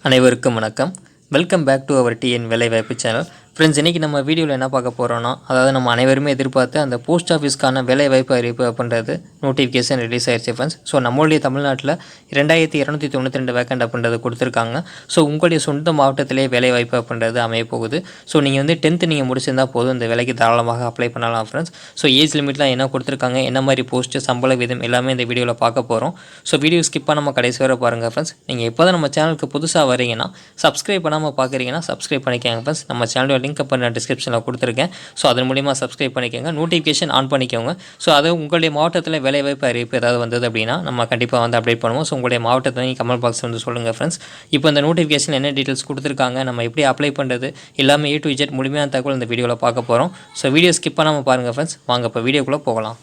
அனைவருக்கும் வணக்கம். Welcome back to our TN வேலைவாய்ப்பு சேனல். ஃப்ரெண்ட்ஸ், இன்றைக்கி நம்ம வீடியோவில் என்ன பார்க்க போகிறோன்னா, அதாவது நம்ம அனைவருமே எதிர்பார்த்து அந்த போஸ்ட் ஆஃபீஸ்க்கான வேலைவாய்ப்பு அறிவிப்பு அப்படின்றது நோட்டிஃபிகேஷன் ரிலீஸ் ஆயிடுச்சு ஃப்ரெண்ட்ஸ். ஸோ நம்மளுடைய தமிழ்நாட்டில் 2292 வேக்கண்ட் அப்படின்றது கொடுத்துருக்காங்க. ஸோ உங்களுடைய சொந்த மாவட்டத்திலே வேலைவாய்ப்பு அப்படின்றது அமைய போகுது. ஸோ நீங்கள் வந்து 10th நீங்கள் முடிச்சிருந்தால் போதும், இந்த வேலைக்கு தாராளமாக அப்ளை பண்ணலாம் ஃப்ரெண்ட்ஸ். ஸோ ஏஜ் லிமிட்லாம் என்ன கொடுத்துருக்காங்க, என்ன மாதிரி போஸ்ட்டு, சம்பள விதம் எல்லாமே இந்த வீடியோவில் பார்க்க போகிறோம். ஸோ வீடியோ ஸ்கிப் பண்ணாமல் கடைசி வரை பாருங்கள் ஃப்ரெண்ட்ஸ். நீங்கள் எப்போ தான் நம்ம சேனலுக்கு புதுசாக வரீங்கன்னா, சப்ஸ்கிரைப் பண்ணாமல் பார்க்குறீங்கன்னா சப்ஸ்கிரைப் பண்ணிக்கோங்க ஃப்ரெண்ட்ஸ். நம்ம சேனலோட லிங்க் அப்போ நான் டிஸ்கிரிப்ஷனில் கொடுத்துருக்கேன். ஸோ அதன் மூலிமா சப்ஸ்கிரைப் பண்ணிக்கோங்க, நோட்டிஃபிகேஷன் ஆன் பண்ணிக்கோங்க. ஸோ அது உங்களுடைய மாவட்டத்தில் வேலைவாய்ப்பு அறிவிப்பு ஏதாவது வந்தது அப்படின்னா நம்ம கண்டிப்பாக வந்து அப்டேட் பண்ணுவோம். ஸோ உங்களுடைய மாவட்டத்தை நீங்கள் கமெண்ட் பாக்ஸ் வந்து சொல்லுங்கள் ஃப்ரெண்ட்ஸ். இப்போ இந்த நோட்டிஃபிகேஷன் என்ன டீட்டெயில்ஸ் கொடுத்துருக்காங்க, நம்ம எப்படி அப்ளை பண்ணுறது, எல்லாமே A to Z முழுமையான தகவல் இந்த வீடியோவில் பார்க்க போகிறோம். ஸோ வீடியோ ஸ்கிப் பண்ணாமல் பாருங்கள் ஃப்ரெண்ட்ஸ். வாங்க இப்போ வீடியோக்குள்ளே போகலாம்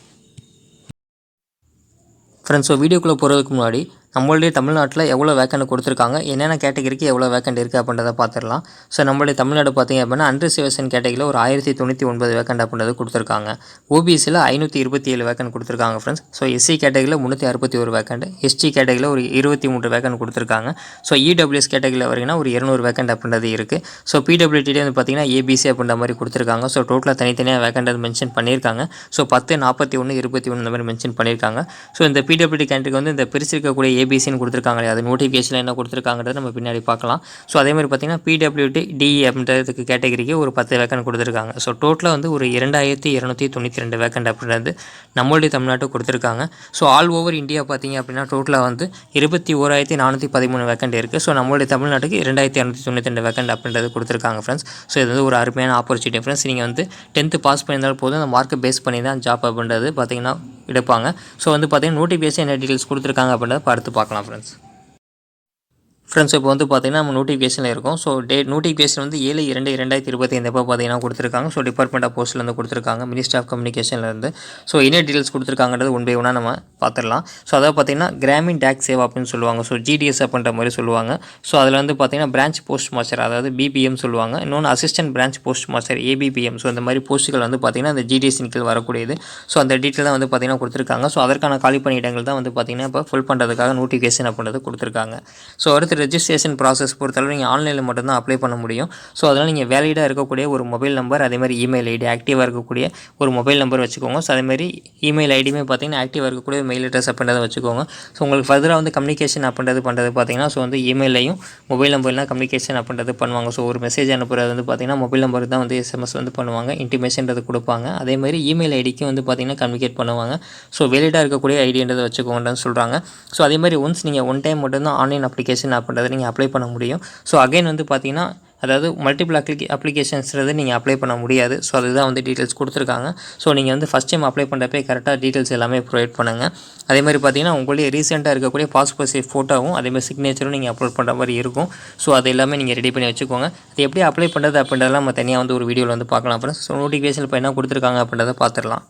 ஃப்ரெண்ட்ஸ். ஸோ வீடியோக்குள்ளே போகிறதுக்கு முன்னாடி நம்மளுடைய தமிழ்நாட்டில் எவ்வளோ வேக்கண்ட் கொடுத்துருக்காங்க, என்னென்ன கேட்டகரிக்கு எவ்வளோ வேக்கண்ட் இருக்குது அப்படின்றத பார்த்துடலாம். ஸோ நம்மளுடைய தமிழ்நாடு பார்த்திங்க அப்படின்னா அன்ரிசர்வேஷன் கேட்டகரியில் ஒரு 1099 வேக்கண்ட் அப்படின்றது கொடுத்துருக்காங்க. ஓபிசியில் 527 வேக்கண்ட் கொடுத்துருக்காங்க ஃப்ரெண்ட்ஸ். ஸோ எஸ்சி கேட்டகரியில் 361 வேக்கண்ட், எஸ்டி கேட்டகரியில் ஒரு 23 வேக்கண்ட் கொடுத்துருக்காங்க. ஸோ இடபிள்யூஎஸ் கேட்டகரியில் வரீங்கன்னா ஒரு 200 வேக்கண்ட் அப்படின்றது இருக்குது. ஸோ பிடபிள்யூடிலே வந்து பார்த்திங்கன்னா ஏபிசி அப்படின்ற மாதிரி கொடுத்துருக்காங்க. ஸோ டோட்டலாக தனித்தனியாக வேக்கண்ட் அது மென்ஷன் பண்ணியிருக்காங்க. ஸோ 10, 41, 21 இந்த மாதிரி மென்ஷன் பண்ணியிருக்காங்க. ஸோ இந்த பிடபிள்யூடி கேட்டகரிக்கு வந்து இந்த பிரிச்சிருக்கக்கூடிய ஏபிசின்னு கொடுத்துருக்காங்க இல்லையா, அது நோட்டிஃபிகேஷனில் என்ன கொடுத்துருக்காங்கிறது நம்ம பின்னாடி பார்க்கலாம். ஸோ அதேமாதிரி பார்த்திங்கன்னா பிடபிள்யூடி டிஇ அப்படின்றதுக்கு கேட்டகரிக்கு ஒரு 10 வேக்கண்ட் கொடுத்துருக்காங்க. ஸோ டோட்டலாக வந்து ஒரு 2292 வேக்கண்ட் அப்படின்றது நம்மளுடைய தமிழ்நாட்டுக்கு கொடுத்துருக்காங்க. ஸோ ஆல் ஓவர் இந்தியா பார்த்திங்க அப்படின்னா டோட்டலாக வந்து 21413 வேக்கண்ட் இருக்குது. ஸோ நம்மளுடைய தமிழ்நாட்டுக்கு 2292 வேக்கண்ட் அப்படின்றது கொடுத்துருக்காங்க ஃப்ரெண்ட்ஸ். ஸோ இது வந்து ஒரு அருமையான ஆப்பர்ச்சுனிட்டி ஃப்ரெண்ட்ஸ். நீங்கள் வந்து 10th பாஸ் பண்ணியிருந்தாலும் போதும், அந்த மார்க்கை பேஸ் பண்ணி தான் ஜாப் அப்படின்றது பார்த்திங்கன்னா எடுப்பாங்க. ஸோ வந்து பார்த்திங்கன்னா நோட்டிஃபிகேஷன் என்ன டீட்டெயில்ஸ் கொடுத்துருக்காங்க அப்படின்றத பார்த்து பார்க்கலாம் ஃப்ரெண்ட்ஸ். இப்போ வந்து பார்த்திங்கன்னா நம்ம நோட்டிஃபிகேஷனில் இருக்கும். ஸோ நோட்டிஃபிகேஷன் வந்து 7/2/2025 எப்போ பார்த்திங்கன்னா கொடுத்துருக்காங்க. ஸோ டிபார்ட்மெண்ட் ஆஃப் போஸ்ட்லேருந்து கொடுத்துருக்காங்க, மினிஸ்ட்ரி ஆஃப் கம்யூனிகேஷன்லேருந்து. ஸோ என்ன டீட்டெயில்ஸ் கொடுத்துருக்காங்கிறது ஒன் பை ஒன்னாக நம்ம பார்த்துடலாம். ஸோ அதாவது பார்த்திங்கன்னா கிராமின் டேக்ஸ் சேவா அப்படின்னு சொல்லுவாங்க. ஸோ ஜிடிஎஸ் அப்படின்ற மாதிரி சொல்லுவாங்க. ஸோ அதில் வந்து பார்த்திங்கன்னா பிரான்ச் போஸ்ட் மாஸ்டர், அதாவது பிபிஎம் சொல்லுவாங்க. இன்னொன்று assistant branch post master ABPM. So இந்த மாதிரி போஸ்ட்டுகள் வந்து பார்த்திங்கன்னா அந்த ஜிடிஎஸ் கீழ் வரக்கூடியது. ஸோ அந்த டீட்டெயில் தான் வந்து பார்த்திங்கன்னா கொடுத்துருக்காங்க. ஸோ அதற்கான காலி பணியிடங்கள் தான் வந்து பார்த்திங்கன்னா இப்போ ஃபில் பண்ணுறதுக்காக நோட்டிஃபிகேஷன் அப்படின்றது கொடுத்துருக்காங்க. ஸோ அடுத்து ரெஜிஸ்ட்ரேஷன் ப்ராசஸ் பொறுத்தளவு நீங்கள் ஆன்லைனில் மட்டும்தான் அப்ளை பண்ண முடியும். ஸோ அதனால் நீங்கள் வேலிடாக இருக்கக்கூடிய ஒரு மொபைல் நம்பர், அதேமாதிரி இமெயில் ஐடி ஆக்டிவாக இருக்கக்கூடிய ஒரு மொபைல் நம்பர் வச்சுக்கோங்க. ஸோ அதேமாதிரி இமெயில் ஐடியுமே பார்த்திங்கன்னா ஆக்டிவாக இருக்கக்கூடிய மெயில் அட்ரஸ் அப்படின்றத வச்சுக்கோங்க. ஸோ உங்களுக்கு ஃபர்தராக வந்து கம்யூனிகேஷன் அப்படின்றது பண்ணுறது பார்த்திங்கன்னா ஸோ வந்து இமெயிலையும் மொபைல் நம்பர்லாம் கம்யூனிகேஷன் அப்படின்றது பண்ணுவாங்க. ஸோ ஒரு மெசேஜ் அனுப்புறது வந்து பார்த்திங்கன்னா மொபைல் நம்பருக்கு தான் வந்து எஸ்எம்எஸ் வந்து பண்ணுவாங்க, இன்டிமேஷன்றது கொடுப்பாங்க. அதேமாதிரி இமெயில் ஐடிக்கும் வந்து பார்த்திங்கன்னா கம்யூனிகேட் பண்ணுவாங்க. ஸோ வேலிடாக இருக்கக்கூடிய ஐடின்றதை வச்சுக்கோங்கன்னு சொல்கிறாங்க. ஸோ அதேமாதிரி ஒன்ஸ் நீங்கள் ஒன் டைம் மட்டும்தான் ஆன்லைன் அப்ளிகேஷன் அப்படின்றத நீங்கள் அப்ளை பண்ண முடியும். ஸோ அகைன் வந்து பார்த்திங்கன்னா அதாவது மல்டிபிள் அப்ளிகேஷன்ஸ்றது நீங்கள் அப்ளை பண்ண முடியாது. ஸோ அதுதான் வந்து டீட்டெயில்ஸ் கொடுத்துருக்காங்க. ஸோ நீங்கள் வந்து ஃபஸ்ட் டைம் அப்ளை பண்ணுறப்பே கரெக்டாக டீட்டெயில்ஸ் எல்லாமே ப்ரொவைட் பண்ணுங்கள். அதே மாதிரி பார்த்திங்கன்னா உங்களுடைய ரீசெண்டாக இருக்கக்கூடிய பாஸ்போர்ட் சைஸ் ஃபோட்டோவும் அதேமாதிரி சிக்னேச்சரும் நீங்கள் அப்லோட் பண்ணுற மாதிரி இருக்கும். ஸோ அது எல்லாமே நீங்கள் ரெடி பண்ணி வச்சுக்கோங்க. அது எப்படி அப்ளை பண்ணுறது அப்படின்றதெல்லாம் நம்ம தனியாக வந்து ஒரு வீடியோவில் வந்து பார்க்கலாம் ஃப்ரெண்ட்ஸ். ஸோ நோட்டிஃபிகேஷன் இப்போ என்ன கொடுத்துருக்காங்க அப்படின்றத பார்த்துடலாம்.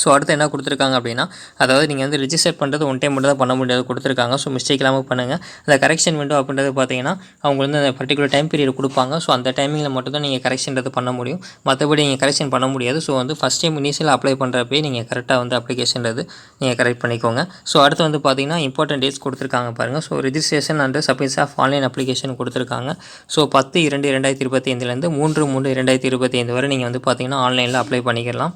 ஸோ அடுத்து என்ன கொடுத்துருக்காங்க அப்படின்னா, அதாவது நீங்கள் வந்து ரிஜிஸ்டர் பண்ணுறது ஒன் டைம் மட்டும் தான் பண்ண முடியாது கொடுத்துருக்காங்க. ஸோ மிஸ்டேக் இல்லாமல் பண்ணுங்கள். அந்த கரெக்ஷன் விண்டோ அப்படின்றது பார்த்தீங்கன்னா அவங்க வந்து அந்த பர்டிகுலர் டைம் பீரியட் கொடுப்பாங்க. ஸோ அந்த டைமிங்கில் மட்டும் தான் நீங்கள் கரெக்ஷன்றது பண்ண முடியும், மற்றபடி நீங்கள் கரெக்ஷன் பண்ண முடியாது. ஸோ வந்து ஃபஸ்ட் டைம் இனிஷியல் அப்ளை பண்ணுறப்பே நீங்கள் கரெக்டாக வந்து அப்ளிகேஷன்றது நீங்கள் கரெக்ட் பண்ணிக்கோங்க. ஸோ அடுத்து வந்து பார்த்தீங்கன்னா இம்பார்ட்டன்ட் டேட்ஸ் கொடுத்துருக்காங்க பாருங்கள். So registration and submission of online application கொடுத்துருக்காங்க. ஸோ 10/2/2025 3/3/2025 வரை நீங்கள் வந்து பார்த்தீங்கன்னா ஆன்லைனில் அப்ளை பண்ணிக்கலாம்.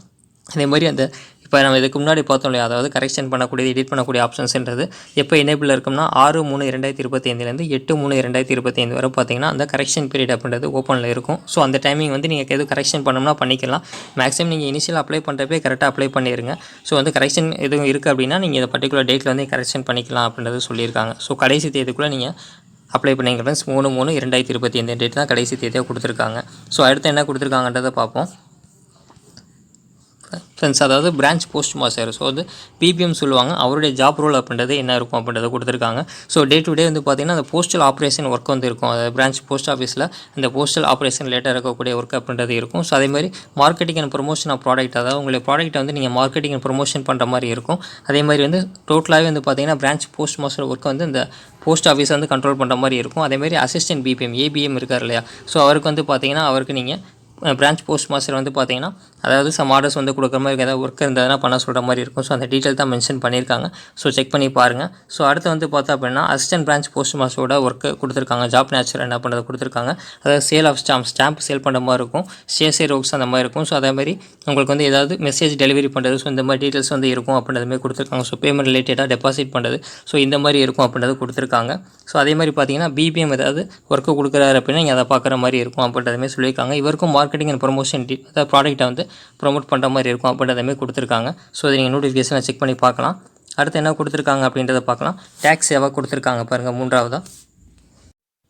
அதே மாதிரி அந்த இப்போ நம்ம இதுக்கு முன்னாடி பார்த்தோம் இல்லையா, அதாவது கரெக்ஷன் பண்ணக்கூடிய எடிட் பண்ணக்கூடிய ஆப்ஷன்ஸ்ன்றது எப்போ எனேபிள் இருக்கும்னா 6/3/2025 8/3/2025 வரை பார்த்திங்கன்னா அந்த கரெக்ஷன் பீரியட் அப்படின்றது ஓப்பனில் இருக்கும். ஸோ அந்த டைமிங் வந்து நீங்கள் எதுவும் கரெக்ஷன் பண்ணோம்னா பண்ணிக்கலாம். மேக்ஸிமம் நீங்கள் இனிஷியல் அப்ளை பண்ணுறப்பே கரெக்டாக அப்ளை பண்ணிடுங்க. ஸோ வந்து கரெக்ஷன் எதுவும் இருக்குது அப்படின்னா நீங்கள் இந்த பர்டிகுலர் டேட்டில் வந்து கரெக்ஷன் பண்ணிக்கலாம் அப்படின்றது சொல்லியிருக்காங்க. ஸோ கடைசி தேதிக்குள்ளே நீங்கள் அப்ளை பண்ணிங்க ஃப்ரெண்ட்ஸ். 3/3/2025 டேட் தான் கடைசி தேதியாக கொடுத்துருக்காங்க. ஸோ அடுத்து என்ன கொடுத்துருக்காங்கன்றதை பார்ப்போம் ஃப்ரெண்ட்ஸ். அதாவது பிரான்ச் போஸ்ட் மாஸ்டர், ஸோ வந்து பிபிஎம் சொல்லுவாங்க, அவருடைய ஜாப் ரோல் அப்படின்றது என்ன இருக்கும் அப்படின்றத கொடுத்துருக்காங்க. ஸோ டே டு டே வந்து பார்த்திங்கன்னா அந்த போஸ்டல் ஆப்ரேஷன் ஒர்க் வந்து இருக்கும். அதாவது பிரான்ச் போஸ்ட் ஆஃபீஸில் இந்த போஸ்டல் ஆப்ரேஷன் ரிலேட்டாக இருக்கக்கூடிய ஒர்க் அப்படின்றது இருக்கும். ஸோ அதேமாதிரி marketing and promotion of product, அதாவது உங்களுடைய ப்ராடக்ட்டை வந்து நீங்கள் மார்க்கெட்டிங் அண்ட் ப்ரொமோஷன் பண்ணுற மாதிரி இருக்கும். அதேமாதிரி வந்து டோட்டலாகவே வந்து பார்த்திங்கன்னா பிரான்ச் போஸ்ட் மாஸ்டர் ஒர்க் வந்து இந்த போஸ்ட் ஆஃபீஸ் வந்து கண்ட்ரோல் பண்ணுற மாதிரி இருக்கும். அதேமாதிரி அசிஸ்டன்ட் பிபிஎம் ஏபிஎம் இருக்கார் இல்லையா, ஸோ அவருக்கு வந்து பார்த்திங்கன்னா அவருக்கு நீங்கள் பிரான்ச் போஸ்ட் மாஸ்டர் வந்து பார்த்தீங்கன்னா அதாவது சம் ஆர்டர்ஸ் வந்து கொடுக்குற மாதிரி ஏதாவது ஒர்க் இருந்ததுன்னா பண்ண சொல்கிற மாதிரி இருக்கும். ஸோ அந்த டீட்டெயில் தான் மென்ஷன் பண்ணியிருக்காங்க. ஸோ செக் பண்ணி பாருங்கள். ஸோ அடுத்து வந்து பார்த்தா அப்படின்னா அசிஸ்டன்ட் பிரான்ச் போஸ்ட் மாஸ்டரோட ஒர்க்கு கொடுத்துருக்காங்க. ஜாப் நேச்சர் என்ன பண்ணுறது கொடுத்துருக்காங்க. அதாவது சேல் ஆஃப் ஸ்டாம்ப் சேல் பண்ணுற மாதிரி இருக்கும். சிஎஸ்ஐ ரோக்ஸ் அந்த மாதிரி இருக்கும். ஸோ அதேமாதிரி உங்களுக்கு வந்து ஏதாவது மெசேஜ் டெலிவரி பண்ணுறது, ஸோ இந்த மாதிரி டீட்டெயில்ஸ் வந்து இருக்கும் அப்படின்றதுமே கொடுத்துருக்காங்க. ஸோ பேமெண்ட் ரிலேட்டடாக டெபாசிட் பண்ணுறது, ஸோ இந்த மாதிரி இருக்கும் அப்படின்றது கொடுத்துருக்காங்க. ஸோ அதே மாதிரி பார்த்தீங்கன்னா பிபிஎம் ஏதாவது ஒர்க்கு கொடுக்குறாரு அப்படின்னா நீங்கள் அதை பார்க்குற மாதிரி இருக்கும் அப்படின்றதுமே சொல்லியிருக்காங்க. இவருக்கும் மார்க்கெட்டிங் அண்ட் ப்ரொமோஷன் அதாவது ப்ராடக்ட்டை வந்து ப்ரொமோட் பண்ணுற மாதிரி இருக்கும் அப்படின்றதுமே கொடுத்துருக்காங்க. ஸோ இதை நீங்கள் நோட்டிஃபிகேஷனை செக் பண்ணி பார்க்கலாம். அடுத்து என்ன கொடுத்துருக்காங்க அப்படின்றத பார்க்கலாம். டேக்ஸ் சேவா கொடுத்துருக்காங்க பாருங்கள் மூன்றாவதாக.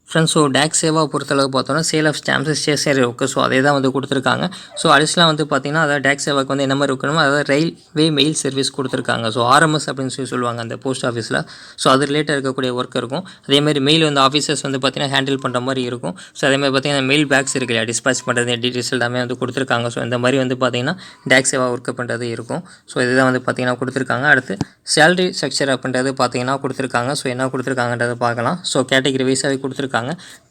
ஃப்ரெண்ட்ஸ், ஸோ டேக்ஸ் சேவா பொறுத்தளவு பார்த்தோன்னா sale of stamps stationery work, so அதே தான் வந்து கொடுத்துருக்காங்க. ஸோ அடிஷ்னலாக வந்து பார்த்திங்கன்னா அதாவது டேக்ஸ் சேவாக்கு வந்து என்ன மாதிரி இருக்கணுமோ அதாவது ரயில்வே மெயில் சர்வீஸ் கொடுத்துருக்காங்க. ஸோ ஆர்எம்எஸ் அப்படின்னு சொல்லுவாங்க அந்த போஸ்ட் ஆஃபீஸில். ஸோ அது ரிலேட்டாக இருக்கக்கூடிய ஒர்க் இருக்கும். அதேமாதிரி மெயில் வந்து ஆஃபீஸர்ஸ் வந்து பார்த்திங்கன்னா ஹேண்டில் பண்ணுற மாதிரி இருக்கும். ஸோ அதேமாதிரி பார்த்திங்கன்னா மெயில் பேக்ஸ் இருக்கு இல்லையா, டிஸ்பேச் பண்ணுறது டீட்டெயில்ஸ் எல்லாமே வந்து கொடுத்துருக்காங்க. ஸோ இந்த மாதிரி வந்து பார்த்திங்கன்னா டேக்ஸ் சேவா ஒர்க் பண்ணுறது இருக்கும். ஸோ இதுதான் வந்து பார்த்திங்கன்னா கொடுத்துருக்காங்க. அடுத்து சேலரி ஸ்ட்ரக்சர் அப்படின்றது பார்த்திங்கன்னா கொடுத்துருக்காங்க. ஸோ என்ன கொடுத்துருக்காங்கன்றதை பார்க்கலாம். ஸோ கேட்டகரி வைஸாகவே கொடுத்துருக்காங்க.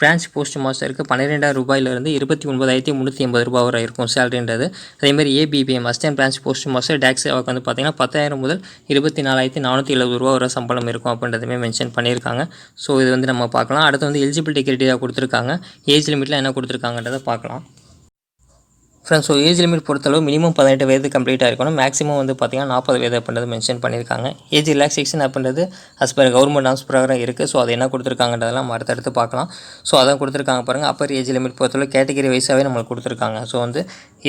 பிரான்ச் போஸ்ட் மாஸ்டருக்கு 12,000 ரூபாயிலிருந்து 29,380 ரூபா வரை இருக்கும் சேலரின்றது. அதேமாதிரி ABPM assistant branch post master டேக்ஸ் சேவாக்கு வந்து பார்த்திங்கன்னா 10,000 முதல் 24,470 ரூபா வரை சம்பளம் இருக்கும் அப்படின்றதுமே மென்ஷன் பண்ணியிருக்காங்க. ஸோ இது வந்து நம்ம பார்க்கலாம். அடுத்து வந்து எலிஜிபிலிட்டி கிரைட்டீரியா கொடுத்துருக்காங்க. ஏஜ் லிமிட்டில் என்ன கொடுத்துருக்காங்கன்றதை பார்க்கலாம். ஃப்ரெண்ட்ஸ், ஸோ ஏஜ் லிமிட் பொறுத்தளவு மினிமம் 18 வயது கம்ப்ளீட்டாக இருக்கணும். மேக்ஸிமம் வந்து பார்த்திங்கன்னா 40 வயது அப்படின்றது மென்ஷன் பண்ணியிருக்காங்க. ஏஜ் ரிலாக்ஸேஷன் அப்படின்றது அஸ் பர் கவர்மெண்ட் நாம்ஸ் பிரகாரம் இருக்குது. ஸோ அது என்ன கொடுத்துருக்காங்கன்றதெல்லாம் அடுத்தடுத்து பார்க்கலாம். ஸோ அதான் கொடுத்துருக்காங்க பாருங்கள். அப்பர் ஏஜ் லிமிட் பொறுத்தளவு கேட்டகரி வைஸாகவே நம்மளுக்கு கொடுத்துருக்காங்க. ஸோ வந்து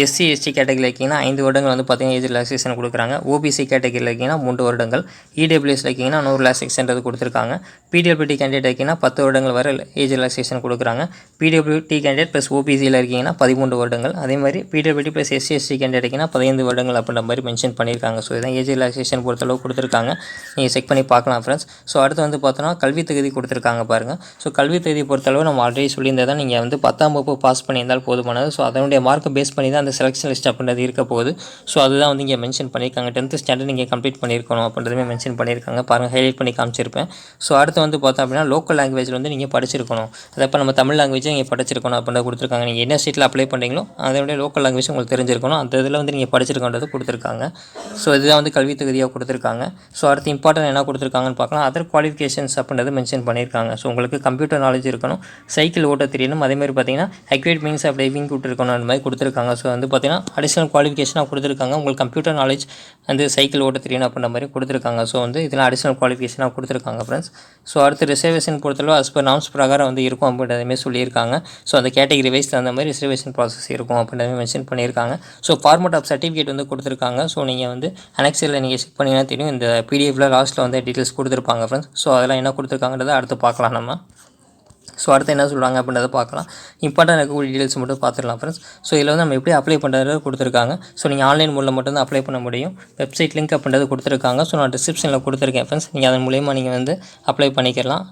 எஸ்சி எஸ்டி கேட்டகரியில் இருக்கீங்கன்னா 5 வருடங்கள் வந்து பார்த்திங்கன்னா ஏஜ் ரிலாக்ஸேஷன் கொடுக்குறாங்க. ஓபிசி கேட்டகரியில் இருக்கீங்கன்னா 3 வருடங்கள். இடபிள்யூஎஸில் இருக்கீங்கன்னா 100 ரிலாக்ஸேஷன்றது கொடுத்துருக்காங்க. பிடபிள்யூடி கேண்டிடேட் இருக்கீங்கன்னா 10 வருடங்கள் வரை ஏஜ் ரிலாக்ஸேஷன் கொடுக்குறாங்க. பிடபிள்யூடி கேண்டிடேட் ப்ளஸ் ஓபிசியில் இருக்கீங்கன்னா 13 வருடங்கள். அதே மாதிரி பிடபிள்யூடி ப்ளஸ் எஸ்சி எஸ்டி கேண்டிடேட்னா 15 வருடங்கள் அப்படின்ற மாதிரி மென்ஷன் பண்ணியிருக்காங்க. ஸோ இதான் ஏஜ் ரிலாக்ஸேஷன் பொறுத்தளவு கொடுத்துருக்காங்க. நீங்கள் செக் பண்ணி பார்க்கலாம் ஃப்ரெண்ட்ஸ். ஸோ அடுத்து வந்து பார்த்தோன்னா கல்வி தகுதி கொடுத்துருக்காங்க பாருங்கள். ஸோ கல்வி தகுதி பொறுத்தளவு நம்ம ஆல்ரெடி சொல்லியிருந்தால் தான் நீங்கள் வந்து 10ஆம் வகுப்பு பாஸ் பண்ணியிருந்தால் போதுமானது. ஸோ அதனுடைய மார்க்கை பேஸ் பண்ணி தான் அந்த செலெக்ஷன் லிஸ்ட் அப்படின்றது இருக்க போகுது. ஸோ அதுதான் வந்து இங்கே மென்ஷன் பண்ணியிருக்காங்க. 10th ஸ்டாண்டர்ட் நீங்கள் கம்ப்ளீட் பண்ணியிருக்கணும் அப்படின்றதுமே மென்ஷன் பண்ணியிருக்காங்க பாருங்கள். ஹைலைட் பண்ணி காமிச்சிருப்பேன். ஸோ அடுத்து வந்து பார்த்தோம் அப்படின்னா லோக்கல் லாங்குவேஜில் வந்து நீங்கள் படிச்சிருக்கணும். அதப்போ நம்ம தமிழ் லாங்குவேஜை நீங்கள் படிச்சிருக்கணும் அப்படின்றத கொடுத்துருக்காங்க. நீங்கள் என்ன ஸ்டேட்டில் அப்ளை பண்ணுறீங்களோ அதனுடைய லோக்கல் லாங்குவேஜ் உங்களுக்கு தெரிஞ்சிருக்கணும். அந்த இதில் வந்து நீங்கள் படிச்சிருக்கன்றது கொடுத்துருக்காங்க. ஸோ இதுதான் வந்து கல்வி தகுதியாக கொடுத்துருக்காங்க. ஸோ அடுத்து இம்பார்ட்டன்ட் என்ன கொடுத்துருக்காங்கன்னு பார்க்கலாம். அதர் குவாலிஃபிகேஷன்ஸ் அப்படின்றது மென்ஷன் பண்ணியிருக்காங்க. ஸோ உங்களுக்கு கம்ப்யூட்டர் நாலேஜ் இருக்கணும், சைக்கிள் ஓட்ட தெரியணும், அதேமாதிரி பார்த்தீங்கன்னா அக்யூரேட் மீன்ஸ் ஆஃப் டைவிங் கொடுத்துருக்கணும் அந்த மாதிரி கொடுத்துருக்காங்க. ஸோ வந்து பார்த்தீங்கன்னா அடிஷனல் குவாலிஃபிகேஷனாக கொடுத்துருக்காங்க. உங்களுக்கு கம்ப்யூட்டர் நாலேஜ் வந்து சைக்கிள் ஓட்ட தெரியணும் அப்படின்ற மாதிரி கொடுத்துருக்காங்க. ஸோ வந்து இதெல்லாம் அடிஷனல் குவாலிஃபிகேஷனாக கொடுத்துருக்காங்க ஃப்ரெண்ட்ஸ். ஸோ அடுத்து ரிசர்வேஷன் பொறுத்தளவு அஸ் பர் நாம்ஸ் பிரகாரம் வந்து இருக்கும் அப்படின்றதுமே சொல்லியிருக்காங்க. ஸோ அந்த கேட்டகரி வைஸ் அந்த மாதிரி ரிசர்வேஷன் ப்ராசஸ் இருக்கும் அப்படின்றத மென்ஷன் பண்ணியிருக்காங்க. ஸோ ஃபார்மட் ஆஃப் சர்டிஃபிகேட் வந்து கொடுத்துருக்காங்க. ஸோ நீங்கள் வந்து அனெக்ஸரில் நீங்கள் செக் பண்ணிங்கன்னா தெரியும். இந்த பிடிஎஃப்பில் லாஸ்ட்டில் வந்து டீட்டெயில்ஸ் கொடுத்துருப்பாங்க ஃப்ரெண்ட்ஸ். ஸோ அதெல்லாம் என்ன கொடுத்துருக்காங்கன்றதை அடுத்து பார்க்கலாம் நம்ம. ஸோ அடுத்து என்ன சொல்கிறாங்க அப்படின்றத பார்க்கலாம். இம்பார்ட்டன்ட் இருக்கக்கூடிய டீட்டெயில்ஸ் மட்டும் பார்த்துக்கலாம் ஃப்ரெண்ட்ஸ். ஸோ இதில் வந்து நம்ம எப்படி அப்ளை பண்ணுறது கொடுத்துருக்காங்க. ஸோ நீங்கள் ஆன்லைன் மூலம் மட்டும் தான் அப்ளை பண்ண முடியும். வெப்சைட் லிங்க் அப்படின்றது கொடுத்துருக்காங்க. ஸோ நான் டிஸ்கிரிப்ஷனில் கொடுத்துருக்கேன் ஃப்ரெண்ட்ஸ். நீங்கள் அதன் மூலயமா நீங்கள் வந்து அப்ளை பண்ணிக்கலாம்.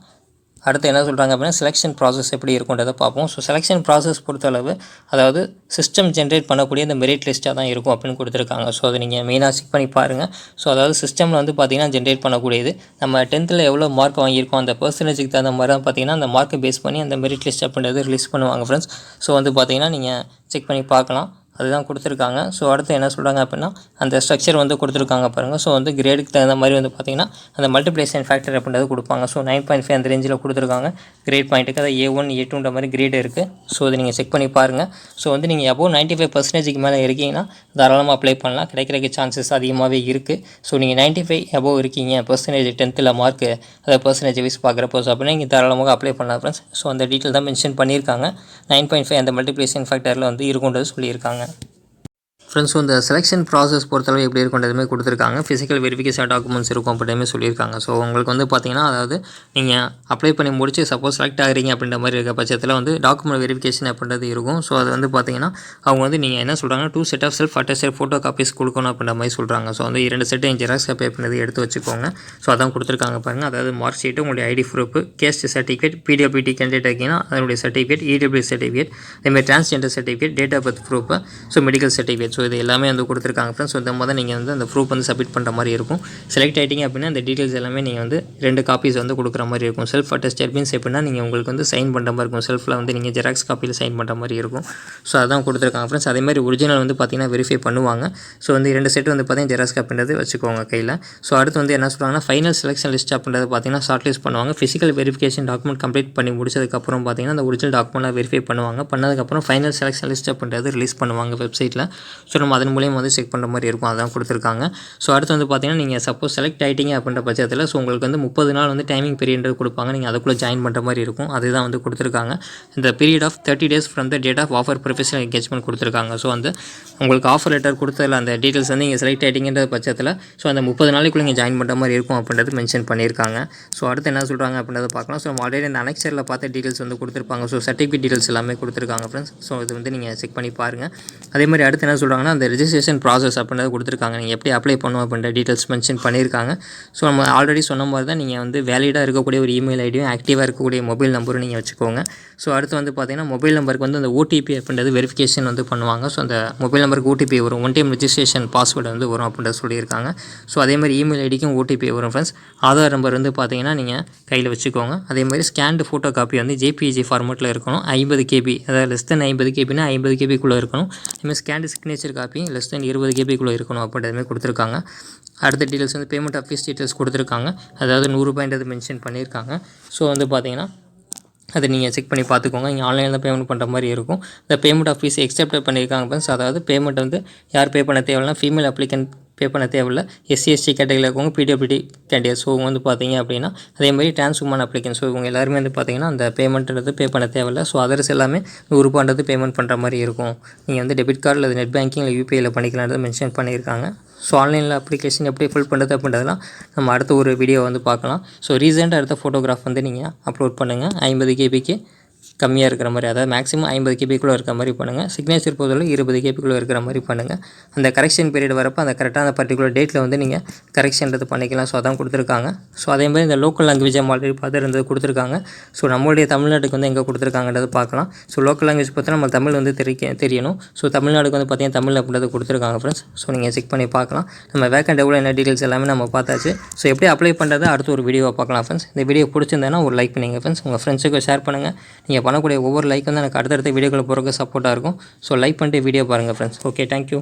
அடுத்து என்ன சொல்கிறாங்க அப்படின்னா செலெக்ஷன் ப்ராசஸ் எப்படி இருக்குன்றதை பார்ப்போம். ஸோ செலெக்ஷன் ப்ராசஸ் பொறுத்தளவு அதாவது சிஸ்டம் ஜென்ரேட் பண்ணக்கூடிய இந்த மெரிட் லிஸ்ட்டாக தான் இருக்கும் அப்படின்னு கொடுத்துருக்காங்க. ஸோ அதை நீங்கள் மெயினாக செக் பண்ணி பாருங்கள். ஸோ அதாவது சிஸ்டமில் வந்து பார்த்திங்கன்னா ஜென்ரேட் பண்ணக்கூடியது நம்ம 10th எவ்வளோ மார்க் வாங்கியிருக்கோம் அந்த பர்சன்டேஜுக்கு தகுந்த மாதிரி தான் பார்த்திங்கன்னா அந்த மார்க்கை பேஸ் பண்ணி அந்த மெரிட் லிஸ்ட் அப்படின்றது ரிலீஸ் பண்ணுவாங்க ஃப்ரெண்ட்ஸ். ஸோ வந்து பார்த்திங்கன்னா நீங்கள் செக் பண்ணி பார்க்கலாம். அதுதான் கொடுத்துருக்காங்க. ஸோ அடுத்து என்ன சொல்கிறாங்க அப்படின்னா அந்த ஸ்ட்ரக்சர் வந்து கொடுத்துருக்காங்க பாருங்கள். ஸோ வந்து கிரேடுக்கு தகுந்த மாதிரி வந்து பார்த்திங்கன்னா அந்த மல்டிப்ளிகேஷன் ஃபேக்டர் அப்படின்றது கொடுப்பாங்க. ஸோ 9.5 அந்த ரேஞ்சில் கொடுத்துருக்காங்க கிரேட் பாயிண்ட்டுக்கு. அதை A1 A2ன்ற மாதிரி கிரேட் இருக்குது. ஸோ அதை நீங்கள் செக் பண்ணி பாருங்கள். ஸோ வந்து நீங்கள் above 95% மேலே இருக்கீங்கன்னா தாராளமாக அப்ளை பண்ணலாம். கிடைக்கிறதுக்கு சான்சஸ் அதிகமாகவே இருக்குது. ஸோ நீங்கள் 95 above இருக்கீங்க பர்சன்டேஜ் 10th மார்க்கு அதை பர்சன்டேஜ் வைஸ் பார்க்குறப்போ ஸோ அப்படின்னா நீங்கள் தாராளமாக அப்ளை பண்ணலாம் ஃப்ரெண்ட்ஸ். ஸோ அந்த டீட்டெயில் தான் மென்ஷன் பண்ணியிருக்காங்க. 9.5 அந்த மல்டிப்ளிகேஷன் ஃபேக்டரில் வந்து இருக்குன்றது சொல்லியிருக்காங்க. ஃப்ரெண்ட்ஸ், இந்த செலெக்ஷன் ப்ராசஸ் பொறுத்தளவு எப்படி இருக்குன்றதுமே கொடுத்துருக்காங்க. ஃபிசிக்கல் வெரிஃபிகேஷன் டாக்குமெண்ட்ஸ் இருக்கும் அப்படின்றமே சொல்லியிருக்காங்க. ஸோ உங்களுக்கு வந்து பார்த்திங்கன்னா அதாவது நீங்கள் அப்ளை பண்ணி முடிச்சு சப்போஸ் செலக்ட் ஆகிறீங்க அப்படின்ற மாதிரி இருக்க பட்சத்தில் வந்து டாக்குமெண்ட் வெரிஃபிகேஷன் அப்படின்றது இருக்கும். ஸோ அது வந்து பார்த்திங்கன்னா அவங்க வந்து நீங்கள் என்ன சொல்கிறாங்க 2 set of self attested photo copies கொடுக்கணும் அப்படின்ற மாதிரி சொல்கிறாங்க. ஸோ வந்து 2 செட்டு ஜெராக்ஸ் காப்பி அப்படின்றது எடுத்து வச்சுக்கோங்க. ஸோ அதான் கொடுத்துருக்காங்க பாருங்கள். அதாவது மார்க் ஷீட்டு, உங்களுடைய ID proof, caste certificate, PWD candidate இருக்கீங்கன்னா அதனுடைய சர்டிஃபிகேட், இடபிள்யூ சர்டிஃபிகேட், அதேமாதிரி transgender certificate, date of birth proof, so medical certificate. So இது எல்லாமே வந்து கொடுத்துருக்காங்க ஃப்ரெண்ட்ஸ். ஸோ இந்த மாதிரி நீங்கள் வந்து அந்த ப்ரூஃப் வந்து சப்மிட் பண்ணுற மாதிரி இருக்கும். செலக்ட் ஆகிட்டிங்க அப்படின்னா அந்த டீட்டெயில்ஸ் எல்லாமே நீங்கள் வந்து 2 காப்பீஸ் வந்து கொடுக்குற மாதிரி இருக்கும். செல்ஃப் அட்டஸ்டட் மீன்ஸ் எப்படின்னா நீங்கள் உங்களுக்கு வந்து சைன் பண்ணுற மாதிரி இருக்கும். செல்ஃபில் வந்து நீங்கள் ஜெராக்ஸ் காப்பியில் சைன் பண்ணுற மாதிரி இருக்கும். ஸோ அதான் கொடுத்துருக்காங்க ஃப்ரெண்ட்ஸ். அதேமாதிரி ஒரிஜினல் வந்து பார்த்திங்கன்னா வெரிஃபை பண்ணுவாங்க. ஸோ வந்து 2 செட் வந்து பார்த்திங்கன்னா ஜெராக்ஸ் காப்பின்றது வச்சுக்கோங்க கையில். ஸோ அடுத்து வந்து என்ன சொல்கிறாங்கன்னா ஃபைனல் செலெக்ஷன் லிஸ்ட் அப்படின்றது பார்த்திங்கன்னா ஷார்ட் லிஸ்ட் பண்ணுவாங்க. ஃபிசிக்கல் வெரிஃபிகேஷன் டாக்குமெண்ட் கம்ப்ளீட் பண்ணி முடிச்சதுக்கப்புறம் பார்த்திங்கன்னா அந்த ஒரிஜினல் டாக்குமெண்ட்லாம் வெரிஃபை பண்ணுவாங்க. பண்ணதுக்கப்புறம் ஃபைனல் செலெக்ஷன் லிஸ்ட் அப்படின்றது ரிலீஸ் பண்ணுவாங்க வெப்சைட்டில். ஸோ நம்ம அதன் மூலியம் வந்து செக் பண்ணுற மாதிரி இருக்கும். அதான் கொடுத்துருக்காங்க. ஸோ அடுத்து வந்து பார்த்திங்கன்னா நீங்கள் சப்போஸ் செலக்ட் ஆகிட்டிங்க அப்படின்ற பட்சத்தில் ஸோ உங்களுக்கு வந்து 30 நாள் வந்து டைமிங் பீரியட் கொடுப்பாங்க. நீங்கள் அதுக்குள்ளே ஜாயின் பண்ணுற மாதிரி இருக்கும். அதுதான் வந்து கொடுத்துருக்காங்க. இந்த period of 30 days from the date of offer professional engagement கொடுத்துருக்காங்க. ஸோ வந்து உங்களுக்கு ஆஃபர் லெட்டர் கொடுத்ததில் அந்த டீட்டெயில்ஸ் வந்து நீங்கள் செலக்ட் ஆகிட்டிங்கன்ற பட்சத்தில் ஸோ அந்த 30 நாளைக்குள்ளே நீங்கள் ஜாயின் பண்ணுற மாதிரி இருக்கும் அப்படின்றது மென்ஷன் பண்ணியிருக்காங்க. ஸோ அடுத்து என்ன சொல்கிறாங்க அப்படின்றத பார்க்கலாம். ஸோ நம்ம ஆல்ரெடி இந்த அனெக்சரில் பார்த்த டீட்டெயில்ஸ் வந்து கொடுத்துருப்பாங்க. ஸோ சர்டிஃபிகேட் டீட்டெயில்ஸ் எல்லாமே கொடுத்துருக்காங்க ஃப்ரெண்ட்ஸ். ஸோ இது வந்து நீங்கள் செக் பண்ணி பாருங்கள். அதே மாதிரி அடுத்து என்ன சொல்கிறாங்கன்னா அந்த ரெஜிஸ்ட்ரேஷன் ப்ராசஸ் அப்படின்றத கொடுத்துருக்காங்க. நீங்கள் எப்படி அப்ளை பண்ணுவோம் அப்படின்ற டீட்டெயில்ஸ் மென்ஷன் பண்ணியிருக்காங்க. ஸோ நம்ம ஆல்ரெடி சொன்ன மாதிரி தான் நீங்கள் வந்து வேலிடாக இருக்கக்கூடிய ஒரு இமெயில் ஐடியும் ஆக்டிவாக இருக்கக்கூடிய மொபைல் நம்பரும் நீங்கள் வச்சுக்கோங்க. ஸோ அடுத்து வந்து பார்த்திங்கன்னா மொபைல் நம்பருக்கு வந்து அந்த ஓடிபி அப்படின்றது வெரிஃபிகேஷன் வந்து பண்ணுவாங்க. ஸோ அந்த மொபைல் நம்பருக்கு ஓடிபி வரும். ஒன் டைம் ரெஜிஸ்ட்ரேஷன் பாஸ்வேர்டு வந்து வரும் அப்படின்றத சொல்லியிருக்காங்க. ஸோ அதே மாதிரி இமெயில் ஐடிக்கும் ஓடிபி வரும் ஃப்ரெண்ட்ஸ். ஆதார் நம்பர் வந்து பார்த்திங்கன்னா நீங்கள் கையில் வச்சுக்கோங்க. அதே மாதிரி ஸ்கேன்டு ஃபோட்டோ காப்பி வந்து ஜேபிஜி ஃபார்மேட்டில் இருக்கணும். 50 KB, அதாவது லெஸ் தென் 50 KBனா 50 KBக்குள்ளே இருக்கணும். அதுமாதிரி scanned signature copy less than 20 KBக்குள்ளே இருக்கணும் அப்படின்றதுமே கொடுத்துருக்காங்க. அடுத்த டீட்டெயில்ஸ் வந்து பேமெண்ட் ஆஃப் ஃபீஸ் டீட்டெயில்ஸ் கொடுத்துருக்காங்க. அதாவது 100 ரூபாய்ன்றது மென்ஷன் பண்ணியிருக்காங்க. ஸோ வந்து பார்த்திங்கன்னா அதை நீங்கள் செக் பண்ணி பார்த்துக்கோங்க. நீங்கள் ஆன்லைனில் பேமெண்ட் பண்ணுற மாதிரி இருக்கும். இந்த பேமெண்ட் ஆஃப் ஃபீஸ் எக்ஸெப்ட் பண்ணியிருக்காங்க ஃப்ரெண்ட்ஸ். அதாவது பேமெண்ட் வந்து யார் பே பண்ண தேவையில்லைனா ஃபீமேல் அப்ளிகன்ட் பே பண்ண தேவையில்லை. SC/ST கேட்டகரியில் இருக்கவங்க, PWD கேண்டிடேட். ஸோ இவங்க வந்து பார்த்தீங்க அப்படின்னா அதேமாதிரி டிரான்ஸ் உமன் அப்ளிகன்ட். ஸோ இவங்க எல்லாருமே வந்து பார்த்திங்கன்னா அந்த பேமெண்ட்ன்றது பே பண்ண தேவையில்லை. ஸோ அதர்ஸ் எல்லாமே 100 ரூபான்றது பேமெண்ட் பண்ணுற மாதிரி இருக்கும். நீங்கள் வந்து டெபிட் கார்டு இல்லை நெட் பேங்கிங் இல்லை UPIயில் பண்ணிக்கலான்றது மென்ஷன் பண்ணியிருக்காங்க. ஸோ ஆன்லைனில் அப்ளிகேஷன் எப்படி ஃபில் பண்ணுறது அப்படின்றதெல்லாம் நம்ம அடுத்த ஒரு வீடியோ வந்து பார்க்கலாம். ஸோ ரீசெண்டாக எடுத்த ஃபோட்டோகிராஃப் வந்து நீங்கள் அப்லோட் பண்ணுங்கள். 50 KBக்கு கம்மியாக இருக்கிற மாதிரி, அதாவது மேக்ஸிமம் 50 KBக்குள்ளே இருக்கிற மாதிரி பண்ணுங்கள். சிக்னேச்சர் பொறுத்தவரை 20 KBக்குள்ளே இருக்கிற மாதிரி பண்ணுங்கள். அந்த கரெக்ஷன் பீரியட் வரப்போ அந்த கரெக்டாக அந்த பர்டிகுலர் டேட்டில் வந்து நீங்கள் கரெக்ஷன்றது பண்ணிக்கலாம். ஸோ அதான் கொடுத்துருக்காங்க. ஸோ அதே மாதிரி இந்த லோக்கல் லாங்குவேஜ் ஆல்ரெடி பார்த்துருந்தது கொடுத்துருக்காங்க. ஸோ நம்மளுடைய தமிழ்நாட்டுக்கு வந்து எங்கே கொடுத்துருக்காங்கன்றது பார்க்கலாம். ஸோ லோக்கல் லாங்குவேஜ் பார்த்தா நம்ம தமிழ் வந்து தெரியணும். ஸோ தமிழ்நாடுக்கு வந்து பார்த்தீங்கன்னா தமிழ் அப்படின்றது கொடுத்துருக்காங்க ஃப்ரெண்ட்ஸ். ஸோ நீங்கள் செக் பண்ணி பார்க்கலாம். நம்ம வேக்கண்ட் எவ்வளோ என்ன டீட்டெயில்ஸ் எல்லாமே நம்ம பார்த்தாச்சு. ஸோ எப்படி அப்ளை பண்ணுறது அடுத்த ஒரு வீடியோவை பார்க்கலாம் ஃப்ரெண்ட்ஸ். இந்த வீடியோ பிடிச்சிருந்தேன்னா ஒரு லைக் பண்ணுங்கள் ஃப்ரெண்ட்ஸ். உங்கள் ஃப்ரெண்ட்ஸுக்கு ஷேர் பண்ணுங்கள். நீங்கள் பண்ணக்கூடிய ஒவ்வொரு லைக் வந்து எனக்கு அடுத்தடுத்த வீடியோக்களை போகிறதுக்கு சப்போர்ட்டாக இருக்கும். ஸோ லைக் பண்ணிட்டு வீடியோ பாருங்கள் ஃப்ரெண்ட்ஸ். Okay, thank you.